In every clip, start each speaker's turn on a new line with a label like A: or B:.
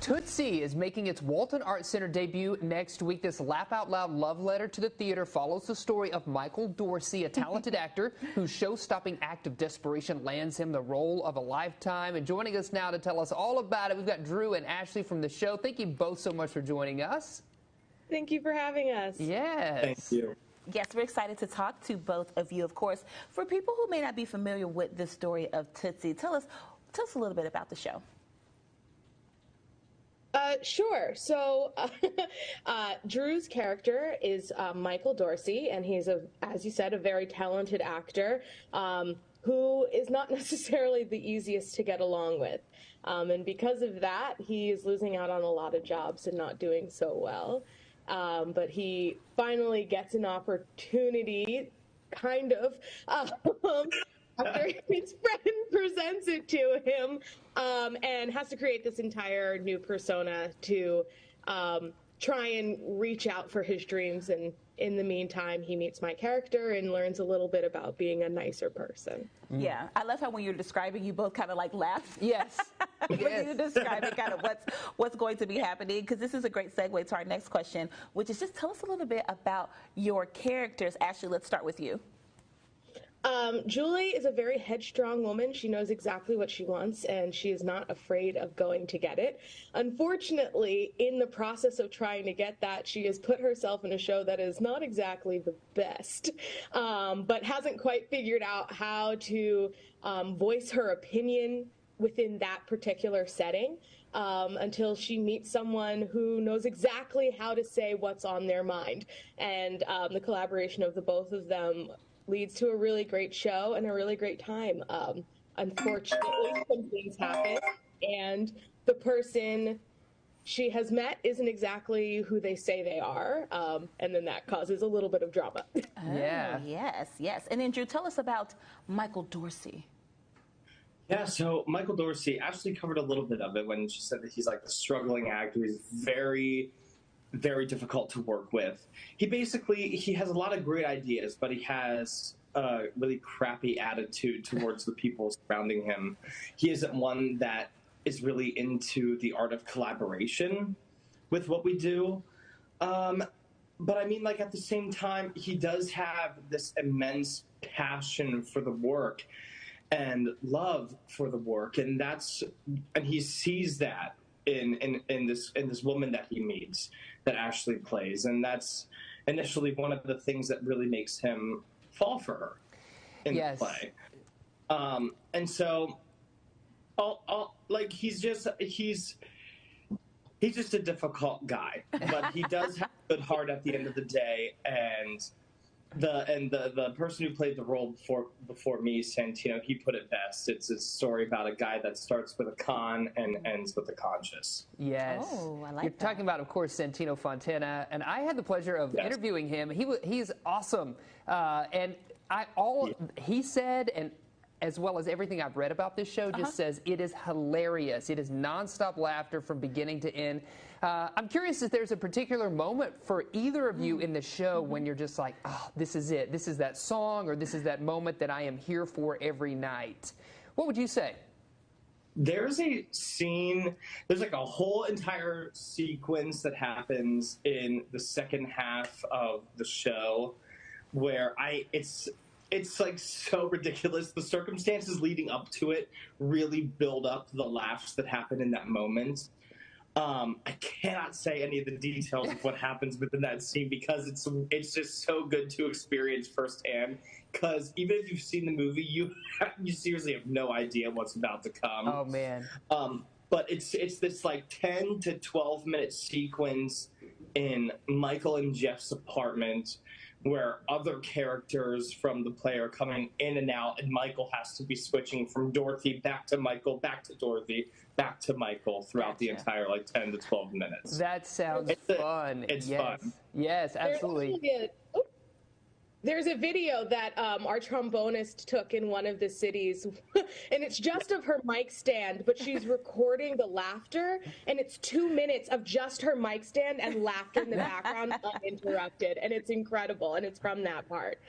A: Tootsie is making its Walton Arts Center debut next week. This laugh out loud love letter to the theater follows the story of Michael Dorsey, a talented actor whose show-stopping act of desperation lands him the role of a lifetime. And joining us now to tell us all about it, we've got Drew and Ashley from the show. Thank you both so much for joining us.
B: Thank you for having us.
A: Yes.
C: Thank you.
D: Yes, we're excited to talk to both of you. Of course, for people who may not be familiar with the story of Tootsie, tell us a little bit about the show.
B: Sure. So Drew's character is Michael Dorsey, and he's, as you said, a very talented actor who is not necessarily the easiest to get along with. And because of that, he is losing out on a lot of jobs and not doing so well. But he finally gets an opportunity, kind of, after his friend presents it to him, and has to create this entire new persona to try and reach out for his dreams. And in the meantime, he meets my character and learns a little bit about being a nicer person.
D: Yeah, I love how when you're describing, you both kind of like laugh.
A: Yes.
D: When you describe it, kind of what's going to be happening, because this is a great segue to our next question, which is just tell us a little bit about your characters. Ashley, let's start with you.
B: Julie is a very headstrong woman. She knows exactly what she wants, and she is not afraid of going to get it. Unfortunately, in the process of trying to get that, she has put herself in a show that is not exactly the best, but hasn't quite figured out how to voice her opinion within that particular setting until she meets someone who knows exactly how to say what's on their mind. And the collaboration of the both of them leads to a really great show and a really great time. Unfortunately, some things happen, and the person she has met isn't exactly who they say they are, and then that causes a little bit of drama.
A: Yeah.
D: Yes. And then, Drew, tell us about Michael Dorsey.
C: Yeah, so Michael Dorsey actually covered a little bit of it when she said that he's like the struggling actor. He's very difficult to work with. He has a lot of great ideas, but he has a really crappy attitude towards the people surrounding him. He isn't one that is really into the art of collaboration with what we do. But I mean, like, at the same time, he does have this immense passion for the work and love for the work, and he sees that in this woman that he meets, that Ashley plays, and that's initially one of the things that really makes him fall for her in the play. And so, like, he's just a difficult guy, but he does have a good heart at the end of the day. And the person who played the role before me, Santino, he put it best. It's a story about a guy that starts with a con and ends with a conscious.
A: Yes.
D: Oh, I like
A: You're
D: that.
A: talking about, of course, Santino Fontana, and I had the pleasure of interviewing him. He's awesome, and he said, and as well as everything I've read about this show, just says it is hilarious. It is nonstop laughter from beginning to end. I'm curious if there's a particular moment for either of you in the show when you're just like, oh, this is it. This is that song, or this is that moment that I am here for every night. What would you say?
C: There's a scene, there's like a whole entire sequence that happens in the second half of the show where it's like so ridiculous. The circumstances leading up to it really build up the laughs that happen in that moment. I cannot say any of the details of what happens within that scene because it's just so good to experience firsthand. Because even if you've seen the movie, you seriously have no idea what's about to come.
A: Oh man!
C: But it's this like 10 to 12 minute sequence in Michael and Jeff's apartment where other characters from the play are coming in and out, and Michael has to be switching from Dorothy back to Michael, back to Dorothy, back to Michael throughout the entire, like, 10 to 12 minutes.
A: That sounds fun.
C: It's fun.
A: Yes, absolutely.
B: There's a video that our trombonist took in one of the cities, and it's just of her mic stand, but she's recording the laughter, and it's 2 minutes of just her mic stand and laughter in the background uninterrupted, and it's incredible, and it's from that part.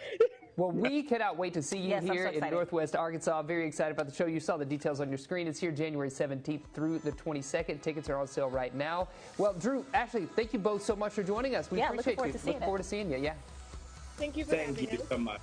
A: Well, we cannot wait to see you
D: Yes, I'm
A: here
D: so
A: in
D: excited.
A: Northwest Arkansas. Very excited about the show. You saw the details on your screen. It's here January 17th through the 22nd. Tickets are on sale right now. Well, Drew, Ashley, thank you both so much for joining us. We
D: Yeah, looking
A: appreciate
D: forward
A: you.
D: to seeing
A: Look
D: it.
A: forward to seeing you. Yeah.
B: Thank you for having
C: Thank you
B: us.
C: so much.